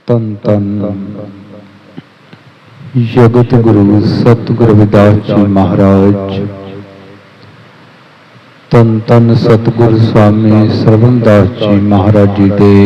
ਤਨ ਤਨ ਜਗਤ ਗੁਰੂ ਸਤਿਗੁਰੂ ਰਵਿਦਾਸ ਜੀ ਮਹਾਰਾਜ, ਤਨ ਤਨ ਸਤਿਗੁਰ ਸਵਾਮੀ ਸਰਵਨਦਾਸ ਜੀ ਮਹਾਰਾਜ ਜੀ ਦੇ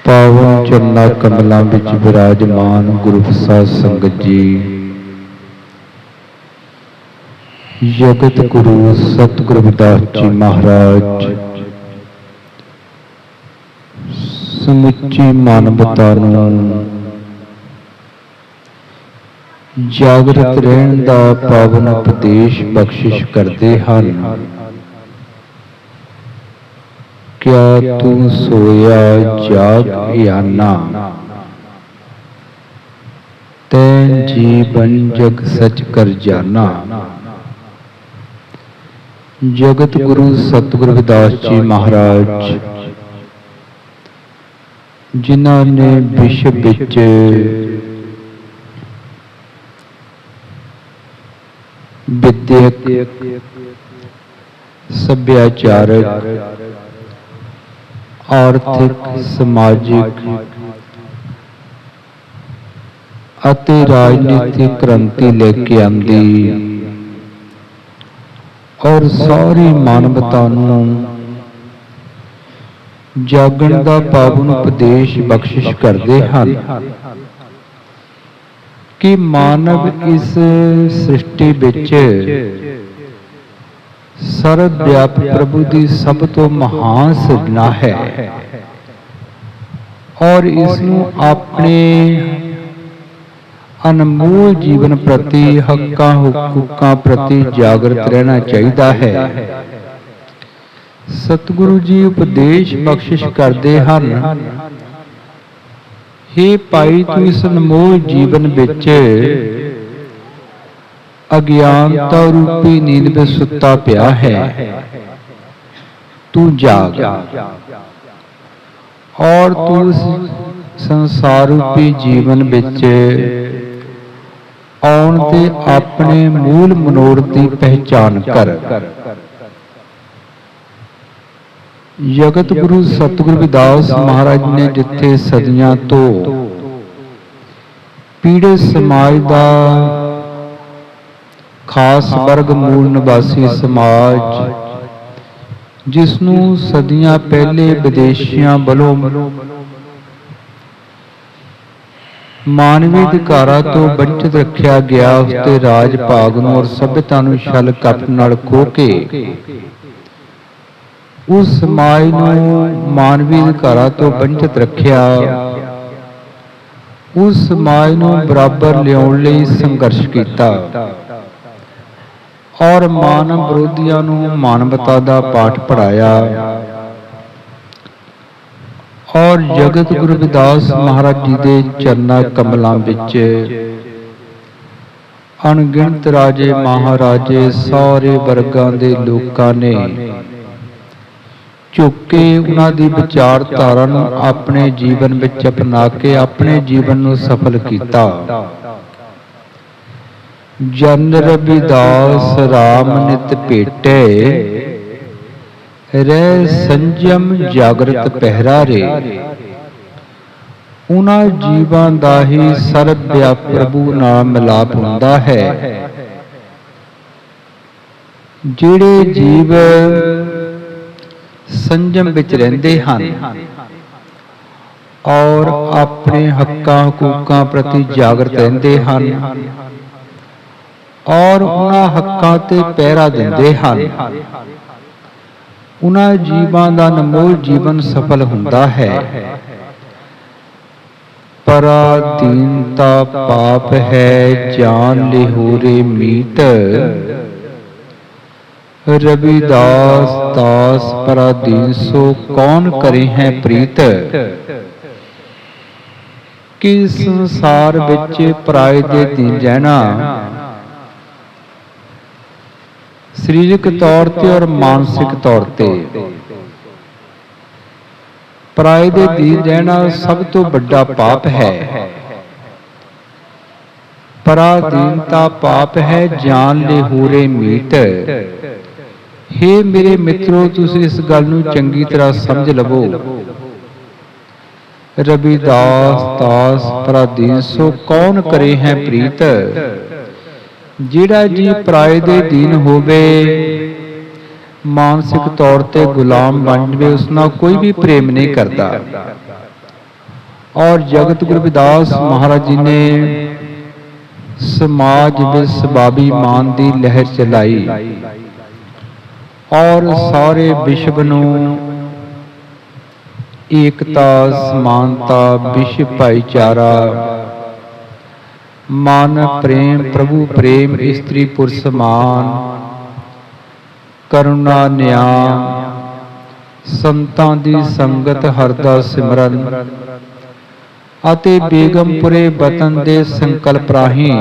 ਪਾਵਨ ਚਰਨਾਂ ਕਮਲਾਂ ਵਿੱਚ ਵਿਰਾਜਮਾਨ ਗੁਰੂ ਸਾਧ ਸੰਗਤ ਜੀ, ਜਗਤ ਗੁਰੂ ਸਤਿਗੁਰੂ ਰਵਿਦਾਸ ਜੀ ਮਹਾਰਾਜ ਸਮੁੱਚੀ ਮਾਨਵਤਾ ਨੂੰ ਜਾਗਰਤ ਰਹਿਣ ਦਾ ਪਾਵਨ ਉਪਦੇਸ਼ ਬਖਸ਼ਿਸ਼ ਕਰਦੇ ਹਨ। ਕਿਆ ਤੂੰ ਸੋਇਆ ਜਾਗ ਆਨਾ, ਤੈਂ ਜੀਵਨ ਜਗ ਸਚ ਕਰ ਜਾਨਾ। ਜਗਤ ਗੁਰੂ ਸਤਿਗੁਰੂ ਰਵਿਦਾਸ ਜੀ ਮਹਾਰਾਜ, ਜਿਨ੍ਹਾਂ ਨੇ ਵਿਸ਼ਵ ਵਿੱਚ ਵਿਦਿਅਕ, ਸੱਭਿਆਚਾਰਕ, ਆਰਥਿਕ, ਸਮਾਜਿਕ ਅਤੇ ਰਾਜਨੀਤਿਕ ਕ੍ਰਾਂਤੀ ਲੈ ਕੇ ਆਂਦੀ ਔਰ ਸਾਰੀ ਮਾਨਵਤਾ ਨੂੰ ਜਾਗਣ ਦਾ ਪਾਵਨ ਉਪਦੇਸ਼ ਬਖਸ਼ਿਸ਼ ਕਰਦੇ ਹਨ ਕਿ ਮਾਨਵ ਇਸ ਸ੍ਰਿਸ਼ਟੀ ਵਿੱਚ ਸਰਬ ਵਿਆਪਕ ਪ੍ਰਭੂ ਦੀ ਸਭ ਤੋਂ ਮਹਾਨ ਸਿਰਜਣਾ ਹੈ ਔਰ ਇਸ ਨੂੰ ਆਪਣੇ ਅਨਮੋਲ ਜੀਵਨ ਪ੍ਰਤੀ, ਹੱਕਾਂ ਹੁਕੂਕਾਂ ਪ੍ਰਤੀ ਜਾਗਰਤ ਰਹਿਣਾ ਚਾਹੀਦਾ ਹੈ। ਸਤਿਗੁਰੂ ਜੀ ਉਪਦੇਸ਼ ਬਖਸ਼ਿਸ਼ ਕਰਦੇ ਹਨ, ਹੇ ਭਾਈ, ਤੂੰ ਇਸ ਅਨਮੋਲ ਜੀਵਨ ਵਿੱਚ ਅਗਿਆਨਤਾ ਰੂਪੀ ਨੀਂਦ ਵਿੱਚ ਸੁੱਤਾ ਪਿਆ ਹੈ। ਤੂੰ ਜਾਗ ਔਰ ਤੂੰ ਸੰਸਾਰ ਰੂਪੀ ਜੀਵਨ ਵਿੱਚ ਆਉਣ ਤੇ ਆਪਣੇ ਮੂਲ ਮਨੋਰਥ ਦੀ ਪਹਿਚਾਨ ਕਰ। ਜਗਤ ਗੁਰੂ ਸਤਿਗੁਰੂ ਰਵਿਦਾਸ ਮਹਾਰਾਜ ਨੇ ਜਿੱਥੇ ਸਦੀਆਂ ਤੋਂ ਪੀੜੇ ਸਮਾਜ ਦਾ ਖਾਸ ਵਰਗ, ਮੂਲ ਨਿਵਾਸੀ ਸਮਾਜ, ਜਿਸ ਨੂੰ ਸਦੀਆਂ ਪਹਿਲੇ ਵਿਦੇਸ਼ੀਆਂ ਵੱਲੋਂ ਮਾਨਵੀ ਅਧਿਕਾਰਾਂ ਤੋਂ ਵੰਚਿਤ ਰੱਖਿਆ ਗਿਆ, ਉਸ ਤੇ ਰਾਜ ਭਾਗ ਨੂੰ ਔਰ ਸਭਿਅਤਾ ਨੂੰ ਛਲ ਕਪਟ ਨਾਲ ਖੋਹ ਕੇ ਉਸ ਸਮਾਜ ਨੂੰ ਮਾਨਵੀ ਅਧਿਕਾਰਾਂ ਤੋਂ ਵੰਚਿਤ ਰੱਖਿਆ, ਉਸ ਸਮਾਜ ਨੂੰ ਬਰਾਬਰ ਲਿਆਉਣ ਲਈ ਸੰਘਰਸ਼ ਕੀਤਾ ਔਰ ਮਾਨਵ ਵਿਰੋਧੀਆਂ ਨੂੰ ਮਾਨਵਤਾ ਦਾ ਪਾਠ ਪੜ੍ਹਾਇਆ। ਔਰ ਜਗਤ ਗੁਰੂ ਰਵਿਦਾਸ ਮਹਾਰਾਜ ਜੀ ਦੇ ਚਰਨਾਂ ਕਮਲਾਂ ਵਿੱਚ ਅਣਗਿਣਤ ਰਾਜੇ, ਮਹਾਰਾਜੇ, ਸਾਰੇ ਵਰਗਾਂ ਦੇ ਲੋਕਾਂ ਨੇ ਝੁੱਕ ਕੇ ਉਹਨਾਂ ਦੀ ਵਿਚਾਰਧਾਰਾ ਨੂੰ ਆਪਣੇ ਜੀਵਨ ਵਿੱਚ ਅਪਣਾ ਕੇ ਆਪਣੇ ਜੀਵਨ ਨੂੰ ਸਫਲ ਕੀਤਾ। ਜਨ ਰਵਿਦਾਸ ਰਾਮ ਨਿਤ ਭੇਟੇ, ਰਹਿ ਸੰਜਮ ਜਾਗਰਤ ਪਹਿਰਾ ਰੇ। ਉਹਨਾਂ ਜੀਵਾਂ ਦਾ ਹੀ ਸਰਬ ਵਿਆਪਕ ਪ੍ਰਭੂ ਨਾਲ ਮਿਲਾਪ ਹੁੰਦਾ ਹੈ ਜਿਹੜੇ ਜੀਵ ਸੰਜਮ ਵਿੱਚ ਰਹਿੰਦੇ ਹਨ ਔਰ ਆਪਣੇ ਹੱਕਾਂ ਹਕੂਕਾਂ ਪ੍ਰਤੀ ਜਾਗਰਤ ਰਹਿੰਦੇ ਹਨ ਔਰ ਉਹਨਾਂ ਹੱਕਾਂ ਤੇ ਪਹਿਰਾ ਦਿੰਦੇ ਹਨ। ਉਹਨਾਂ ਜੀਵਾਂ ਦਾ ਅਨਮੋਲ ਜੀਵਨ ਸਫਲ ਹੁੰਦਾ ਹੈ। ਪਰਾਧੀਨਤਾ ਪਾਪ ਹੈ, ਜਾਨ ਲਿਹੋਰੇ ਮੀਤ। ਰਵਿਦਾਸ ਦਾਸ ਪਰਾਧੀਨ ਸੋ ਕੌਣ ਕਰੇ ਹੈ ਪ੍ਰੀਤ। ਕਿ ਸੰਸਾਰ ਵਿੱਚ ਪਰਾਏ ਦੇ ਅਧੀਨ ਰਹਿਣਾ ਸਰੀਰਕ ਤੌਰ ਤੇ ਔਰ ਮਾਨਸਿਕ ਤੌਰ ਤੇ ਪਰਾਏ ਦੇ ਅਧੀਨ ਰਹਿਣਾ ਸਭ ਤੋਂ ਵੱਡਾ ਪਾਪ ਹੈ। ਪਰਾਧੀਨਤਾ ਪਾਪ ਹੈ, ਜਾਨ ਲਿਹੋਰੇ ਮੀਤ। हे ਮੇਰੇ ਮਿੱਤਰੋ, ਤੁਸੀਂ ਇਸ ਗੱਲ ਨੂੰ ਚੰਗੀ ਤਰ੍ਹਾਂ ਸਮਝ ਲਵੋ रविदास दास पराधीन सो कौन करे है प्रीत। ਜਿਹੜਾ ਜੀ ਪਰਾਏ ਦੇ ਦੀਨ ਹੋਵੇ, ਮਾਨਸਿਕ ਤੌਰ ਤੇ ਗੁਲਾਮ ਬਣ ਜਾਵੇ, ਉਸ ਨਾਲ ਕੋਈ ਵੀ ਪ੍ਰੇਮ ਨਹੀਂ ਕਰਦਾ। ਔਰ ਜਗਤ ਗੁਰੂ ਰਵਿਦਾਸ ਮਹਾਰਾਜ ਜੀ ਨੇ ਸਮਾਜ ਵਿੱਚ ਸਬਾਬੀ ਮਾਨ ਦੀ ਲਹਿਰ ਚਲਾਈ ਔਰ ਸਾਰੇ ਵਿਸ਼ਵ ਨੂੰ ਏਕਤਾ, ਸਮਾਨਤਾ, ਵਿਸ਼ਵ ਭਾਈਚਾਰਾ, ਮਨ ਪ੍ਰੇਮ, ਪ੍ਰਭੂ ਪ੍ਰੇਮ, ਇਸਤਰੀ ਪੁਰਸ਼ ਸਮਾਨ, ਕਰੁਣਾ, ਨਿਆਂ, ਸੰਤਾਂ ਦੀ ਸੰਗਤ, ਹਰਦਾ ਸਿਮਰਨ ਅਤੇ ਬੇਗਮਪੁਰੇ ਵਤਨ ਦੇ ਸੰਕਲਪ ਰਾਹੀਂ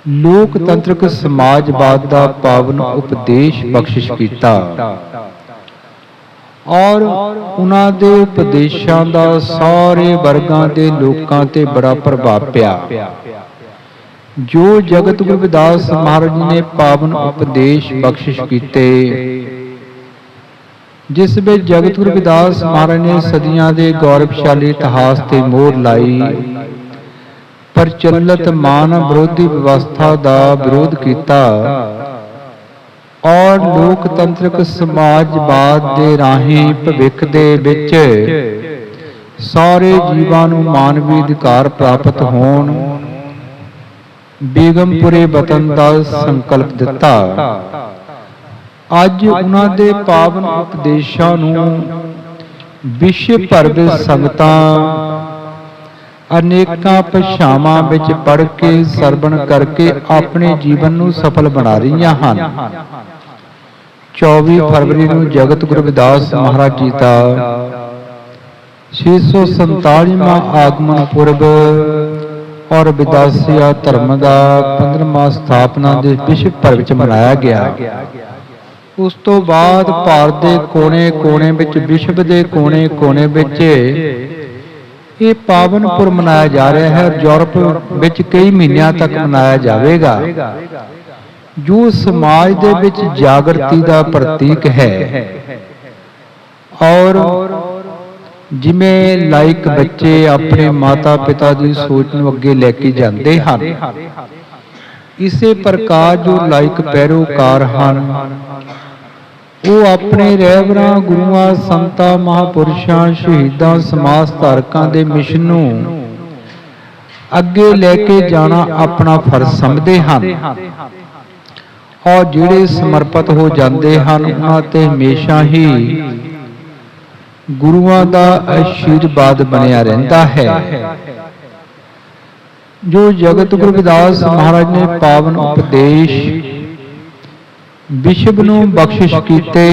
ਲੋਕਤੰਤਰਕ ਸਮਾਜਵਾਦ ਦਾ ਪਾਵਨ ਉਪਦੇਸ਼ ਬਖਸ਼ਿਸ਼ ਕੀਤਾ ਔਰ ਉਹਨਾਂ ਦੇ ਉਪਦੇਸ਼ਾਂ ਦਾ ਸਾਰੇ ਵਰਗਾਂ ਦੇ ਲੋਕਾਂ ਤੇ ਬੜਾ ਪ੍ਰਭਾਵ ਪਿਆ। ਜੋ ਜਗਤ ਗੁਰੂ ਰਵਿਦਾਸ ਮਹਾਰਾਜ ਨੇ ਪਾਵਨ ਉਪਦੇਸ਼ ਬਖਸ਼ਿਸ਼ ਕੀਤੇ, ਜਿਸ ਵਿੱਚ ਜਗਤ ਗੁਰੂ ਰਵਿਦਾਸ ਮਹਾਰਾਜ ਨੇ ਸਦੀਆਂ ਦੇ ਗੌਰਵਸ਼ਾਲੀ ਇਤਿਹਾਸ ਤੇ ਮੋਹਰ ਲਾਈ, ਪ੍ਰਚਲਿਤ ਮਾਨਵ ਵਿਰੋਧੀ ਵਿਵਸਥਾ ਦਾ ਵਿਰੋਧ ਕੀਤਾ ਔਰ ਲੋਕਤੰਤਰਕ ਸਮਾਜਵਾਦ ਦੇ ਰਾਹੀਂ ਭਵਿੱਖ ਦੇ ਵਿੱਚ ਸਾਰੇ ਜੀਵਾਂ ਨੂੰ ਮਾਨਵੀ ਅਧਿਕਾਰ ਪ੍ਰਾਪਤ ਹੋਣ, ਬੇਗਮਪੁਰੇ ਵਤਨ ਦਾ ਸੰਕਲਪ ਦਿੱਤਾ। ਅੱਜ ਉਹਨਾਂ ਦੇ ਪਾਵਨ ਉਪਦੇਸ਼ਾਂ ਨੂੰ ਵਿਸ਼ਵ ਭਰ ਵਿੱਚ ਸੰਗਤਾਂ ਅਨੇਕਾਂ ਭਾਸ਼ਾਵਾਂ ਵਿੱਚ ਪੜ੍ਹ ਕੇ, ਸਰਵਣ ਕਰਕੇ ਆਪਣੇ ਜੀਵਨ ਨੂੰ ਸਫਲ ਬਣਾ ਰਹੀਆਂ ਹਨ। 24 ਫਰਵਰੀ ਨੂੰ ਜਗਤ ਗੁਰੂ ਰਵਿਦਾਸ ਮਹਾਰਾਜ ਜੀ ਦਾ 647ਵਾਂ ਆਗਮਨ ਪੁਰਬ ਔਰ ਵਿਦਾਸੀਆ ਧਰਮ ਦਾ 15ਵਾਂ ਸਥਾਪਨਾ ਦੇ ਵਿਸ਼ਵ ਭਰ ਵਿੱਚ ਮਨਾਇਆ ਗਿਆ। ਉਸ ਤੋਂ ਬਾਅਦ ਭਾਰਤ ਦੇ ਕੋਨੇ-ਕੋਨੇ ਵਿੱਚ, ਵਿਸ਼ਵ ਦੇ ਕੋਨੇ-ਕੋਨੇ ਵਿੱਚ ਇਹ ਪਾਵਨ ਪੁਰਬ ਮਨਾਇਆ ਜਾ ਰਿਹਾ ਹੈ। ਯੂਰਪ ਵਿੱਚ ਕਈ ਮਹੀਨਿਆਂ ਤੱਕ ਮਨਾਇਆ ਜਾਵੇਗਾ, ਜੋ ਸਮਾਜ ਦੇ ਵਿੱਚ ਜਾਗਰਤੀ ਦਾ ਪ੍ਰਤੀਕ ਹੈ। ਔਰ ਜਿਵੇਂ ਲਾਇਕ ਬੱਚੇ ਆਪਣੇ ਮਾਤਾ ਪਿਤਾ ਦੀ ਸੋਚ ਨੂੰ ਅੱਗੇ ਲੈ ਕੇ ਜਾਂਦੇ ਹਨ, ਇਸੇ ਪ੍ਰਕਾਰ ਜੋ ਲਾਇਕ ਪੈਰੋਕਾਰ ਹਨ, ਉਹ ਆਪਣੇ ਰਹਿਬਰਾਂ, ਗੁਰੂਆਂ, ਸੰਤਾਂ, ਮਹਾਂਪੁਰਸ਼ਾਂ, ਸ਼ਹੀਦਾਂ, ਸਮਾਜ ਧਾਰਕਾਂ ਦੇ ਮਿਸ਼ਨ ਨੂੰ ਅੱਗੇ ਲੈ ਕੇ ਜਾਣਾ ਆਪਣਾ ਫਰਜ਼ ਸਮਝਦੇ ਹਨ। ਔਰ ਜਿਹੜੇ ਸਮਰਪਿਤ ਹੋ ਜਾਂਦੇ ਹਨ, ਉਹਨਾਂ ਤੇ ਹਮੇਸ਼ਾ ਹੀ ਗੁਰੂਆਂ ਦਾ ਆਸ਼ੀਰਵਾਦ ਬਣਿਆ ਰਹਿੰਦਾ ਹੈ। ਜੋ ਜਗਤ ਗੁਰੂ ਰਵਿਦਾਸ ਮਹਾਰਾਜ ਨੇ ਪਾਵਨ ਉਪਦੇਸ਼ ਵਿਸ਼ਵ ਨੂੰ ਬਖਸ਼ਿਸ਼ ਕੀਤੇ,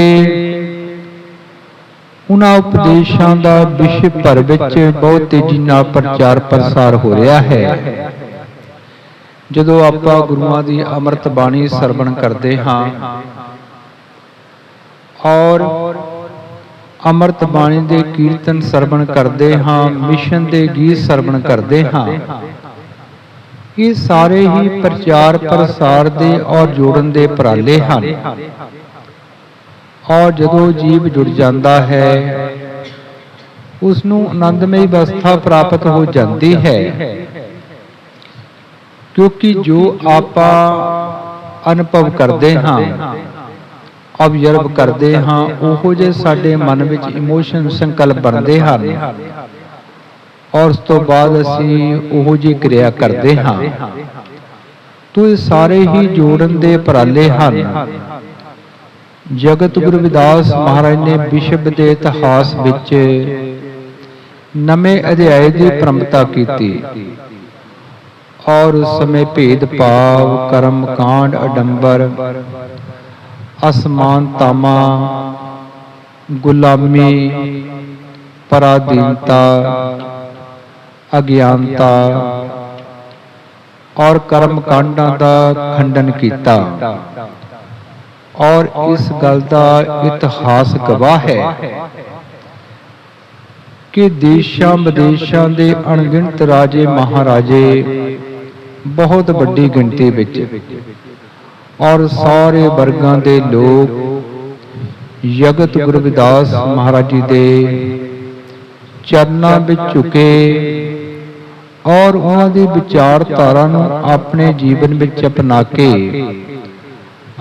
ਉਹਨਾਂ ਉਪਦੇਸ਼ਾਂ ਦਾ ਵਿਸ਼ਵ ਭਰ ਵਿੱਚ ਬਹੁਤ ਤੇਜ਼ੀ ਨਾਲ ਪ੍ਰਚਾਰ ਪ੍ਰਸਾਰ ਹੋ ਰਿਹਾ ਹੈ। ਜਦੋਂ ਆਪਾਂ ਗੁਰੂਆਂ ਦੀ ਅੰਮ੍ਰਿਤ ਬਾਣੀ ਸਰਵਣ ਕਰਦੇ ਹਾਂ ਔਰ ਅੰਮ੍ਰਿਤ ਬਾਣੀ ਦੇ ਕੀਰਤਨ ਸਰਵਣ ਕਰਦੇ ਹਾਂ, ਮਿਸ਼ਨ ਦੇ ਗੀਤ ਸਰਵਣ ਕਰਦੇ ਹਾਂ, ਇਹ ਸਾਰੇ ਹੀ ਪ੍ਰਚਾਰ ਪ੍ਰਸਾਰ ਦੇ ਔਰ ਜੋੜਨ ਦੇ ਉਪਰਾਲੇ ਹਨ। ਔਰ ਜਦੋਂ ਜੀਵ ਜੁੜ ਜਾਂਦਾ ਹੈ, ਉਸ ਨੂੰ ਆਨੰਦਮਈ ਅਵਸਥਾ ਪ੍ਰਾਪਤ ਹੋ ਜਾਂਦੀ ਹੈ, ਕਿਉਂਕਿ ਜੋ ਆਪਾਂ ਅਨੁਭਵ ਕਰਦੇ ਹਾਂ, ਅਬਜ਼ਰਵ ਕਰਦੇ ਹਾਂ, ਉਹੋ ਜਿਹੇ ਸਾਡੇ ਮਨ ਵਿੱਚ ਇਮੋਸ਼ਨ, ਸੰਕਲਪ ਬਣਦੇ ਹਨ ਔਰ ਉਸ ਤੋਂ ਬਾਅਦ ਅਸੀਂ ਉਹੋ ਜਿਹੀ ਕਿਰਿਆ ਕਰਦੇ ਹਾਂ। ਤੋ ਇਹ ਸਾਰੇ ਹੀ ਜੋੜਨ ਦੇ ਉਪਰਾਲੇ ਹਨ। ਜਗਤ ਗੁਰੂ ਰਵਿਦਾਸ ਮਹਾਰਾਜ ਨੇ ਵਿਸ਼ਵ ਦੇ ਇਤਿਹਾਸ ਵਿੱਚ ਨਵੇਂ ਅਧਿਆਏ ਦੀ ਪ੍ਰੰਪਤਾ ਕੀਤੀ ਔਰ ਉਸ ਸਮੇਂ ਭੇਦ ਭਾਵ, ਕਰਮ ਕਾਂਡ, ਅਡੰਬਰ, ਅਸਮਾਨਤਾਵਾਂ, ਗੁਲਾਮੀ, ਪਰਾਧੀਨਤਾ, ਅਗਿਆਨਤਾ ਔਰ ਕਰਮ ਕਾਂਡਾਂ ਦਾ ਖੰਡਨ ਕੀਤਾ। ਔਰ ਇਸ ਗੱਲ ਦਾ ਇਤਿਹਾਸ ਗਵਾਹ ਹੈ ਕਿ ਦੇਸ਼ਾਂ ਵਿਦੇਸ਼ਾਂ ਦੇ ਅਣਗਿਣਤ ਰਾਜੇ ਮਹਾਰਾਜੇ ਬਹੁਤ ਵੱਡੀ ਗਿਣਤੀ ਵਿੱਚ ਔਰ ਸਾਰੇ ਵਰਗਾਂ ਦੇ ਲੋਕ ਜਗਤ ਗੁਰੂ ਰਵਿਦਾਸ ਮਹਾਰਾਜ ਜੀ ਦੇ ਚਰਨਾਂ ਵਿੱਚ ਝੁਕੇ ਔਰ ਉਹਨਾਂ ਦੀ ਵਿਚਾਰਧਾਰਾ ਨੂੰ ਆਪਣੇ ਜੀਵਨ ਵਿੱਚ ਅਪਣਾ ਕੇ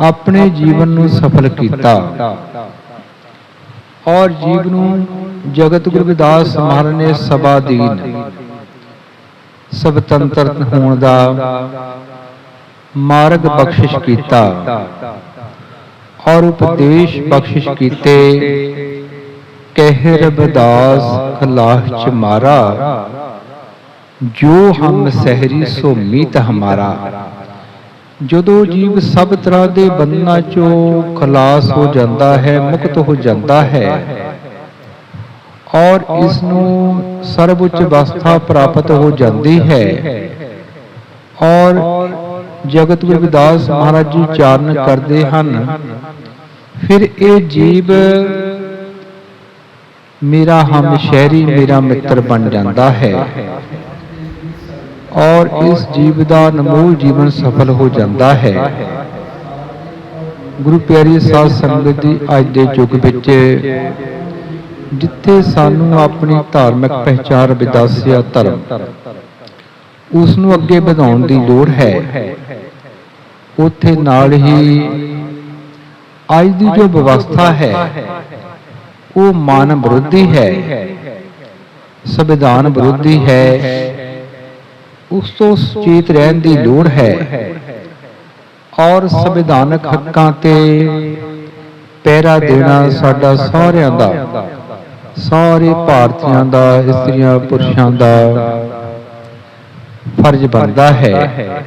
ਆਪਣੇ ਜੀਵਨ ਨੂੰ ਸਫਲ ਕੀਤਾ ਔਰ ਜੀਵ ਨੂੰ ਜਗਤ ਗੁਰੂ ਰਵਿਦਾਸ ਮਹਾਰਾਜ ਨੇ ਸਭਾਧੀਨ ਸੁਤੰਤਰ ਹੋਣ ਦਾ ਮਾਰਗ ਬਖਸ਼ਿਸ਼ ਕੀਤਾ ਔਰ ਉਪਦੇਸ਼ ਬਖਸ਼ਿਸ਼ ਕੀਤੇ। ਕਹਿ ਰਵਿਦਾਸ ਖਲਾਹ ਚ ਮਾਰਾ ਜੋ ਹਮ ਸਹਿਰੀ ਸੋ ਮੀਤ ਹਮਾਰਾ। ਜਦੋਂ ਜੀਵ ਸਭ ਤਰ੍ਹਾਂ ਦੇ ਬੰਧਨਾਂ ਚੋਂ ਖਲਾਸ ਹੋ ਜਾਂਦਾ ਹੈ, ਮੁਕਤ ਹੋ ਜਾਂਦਾ ਹੈ ਔਰ ਇਸ ਨੂੰ ਸਰਵਉੱਚ ਅਵਸਥਾ ਪ੍ਰਾਪਤ ਹੋ ਜਾਂਦੀ ਹੈ ਔਰ ਜਗਤ ਗੁਰੂ ਰਵਿਦਾਸ ਮਹਾਰਾਜ ਜੀ ਉਚਾਰਨ ਕਰਦੇ ਹਨ, ਫਿਰ ਇਹ ਜੀਵ ਮੇਰਾ ਹਮਸ਼ਹਿਰੀ ਮੇਰਾ ਮਿੱਤਰ ਬਣ ਜਾਂਦਾ ਹੈ ਔਰ ਇਸ ਜੀਵ ਦਾ ਅਨਮੋਲ ਜੀਵਨ ਸਫਲ ਹੋ ਜਾਂਦਾ ਹੈ। ਗੁਰੂ ਪਿਆਰੀ ਸਾਧ ਸੰਗਤ ਦੀ ਅੱਜ ਦੇ ਯੁੱਗ ਵਿੱਚ ਜਿੱਥੇ ਸਾਨੂੰ ਆਪਣੀ ਧਾਰਮਿਕ ਪਹਿਚਾਣ ਰਵਿਦਾਸੀਆ ਧਰਮ ਉਸ ਨੂੰ ਅੱਗੇ ਵਧਾਉਣ ਦੀ ਲੋੜ ਹੈ, ਉੱਥੇ ਨਾਲ ਹੀ ਅੱਜ ਦੀ ਜੋ ਵਿਵਸਥਾ ਹੈ ਉਹ ਮਾਨਵ ਵਿਰੋਧੀ ਹੈ, ਸੰਵਿਧਾਨ ਵਿਰੋਧੀ ਹੈ। ਉਸ ਤੋਂ ਸੁਚੇਤ ਰਹਿਣ ਦੀ ਲੋੜ ਹੈ ਔਰ ਸੰਵਿਧਾਨਕ ਹੱਕਾਂ ਤੇ ਪਹਿਰਾ ਦੇਣਾ ਸਾਡਾ ਸਾਰਿਆਂ ਦਾ, ਸਾਰੇ ਭਾਰਤੀਆਂ ਦਾ, ਇਸਤਰੀਆਂ ਪੁਰਸ਼ਾਂ ਦਾ ਫਰਜ਼ ਬਣਦਾ ਹੈ।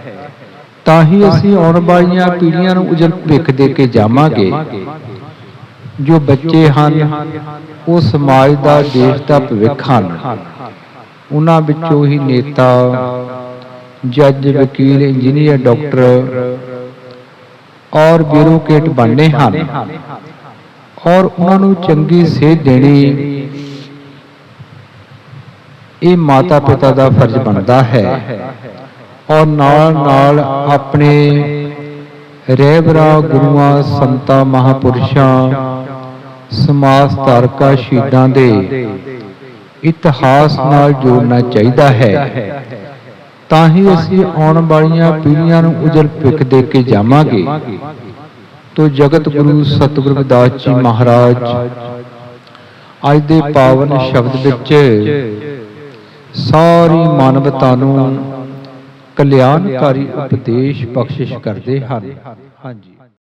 ਤਾਂ ਹੀ ਅਸੀਂ ਆਉਣ ਵਾਲੀਆਂ ਪੀੜ੍ਹੀਆਂ ਨੂੰ ਉਜਲ ਭਵਿੱਖ ਦੇ ਕੇ ਜਾਵਾਂਗੇ। ਜੋ ਬੱਚੇ ਹਨ ਉਹ ਸਮਾਜ ਦਾ, ਦੇਸ਼ ਦਾ ਭਵਿੱਖ ਹਨ। ਉਹਨਾਂ ਵਿੱਚੋਂ ਹੀ ਨੇਤਾ, ਜੱਜ, ਵਕੀਲ, ਇੰਜੀਨੀਅਰ, ਡਾਕਟਰ ਔਰ ਬਿਊਰੋਕਰੇਟ ਬਣਨੇ ਹਨ ਔਰ ਉਹਨਾਂ ਨੂੰ ਚੰਗੀ ਸੇਧ ਦੇਣੀ ਇਹ ਮਾਤਾ ਪਿਤਾ ਦਾ ਫਰਜ਼ ਬਣਦਾ ਹੈ ਔਰ ਨਾਲ ਨਾਲ ਆਪਣੇ ਰਹਿਬਰਾਂ, ਗੁਰੂਆਂ, ਸੰਤਾਂ, ਮਹਾਂਪੁਰਸ਼ਾਂ, ਸਮਾਜ ਸੁਧਾਰਕਾਂ, ਸ਼ਹੀਦਾਂ ਦੇ ਇਤਿਹਾਸ ਨਾਲ ਜੋੜਨਾ ਚਾਹੀਦਾ ਹੈ। ਤਾਂ ਹੀ ਅਸੀਂ ਆਉਣ ਵਾਲੀਆਂ ਪੀੜ੍ਹੀਆਂ ਨੂੰ ਉਜਲ ਭਵਿੱਖ ਦੇ ਕੇ ਜਾਵਾਂਗੇ। ਤੋ ਜਗਤ ਗੁਰੂ ਸਤਿਗੁਰੂ ਰਵਿਦਾਸ ਜੀ ਮਹਾਰਾਜ ਅੱਜ ਦੇ ਪਾਵਨ ਸ਼ਬਦ ਵਿੱਚ ਸਾਰੀ ਮਾਨਵਤਾ ਨੂੰ ਕਲਿਆਣਕਾਰੀ ਉਪਦੇਸ਼ ਬਖਸ਼ਿਸ਼ ਕਰਦੇ ਹਨ। ਹਾਂਜੀ।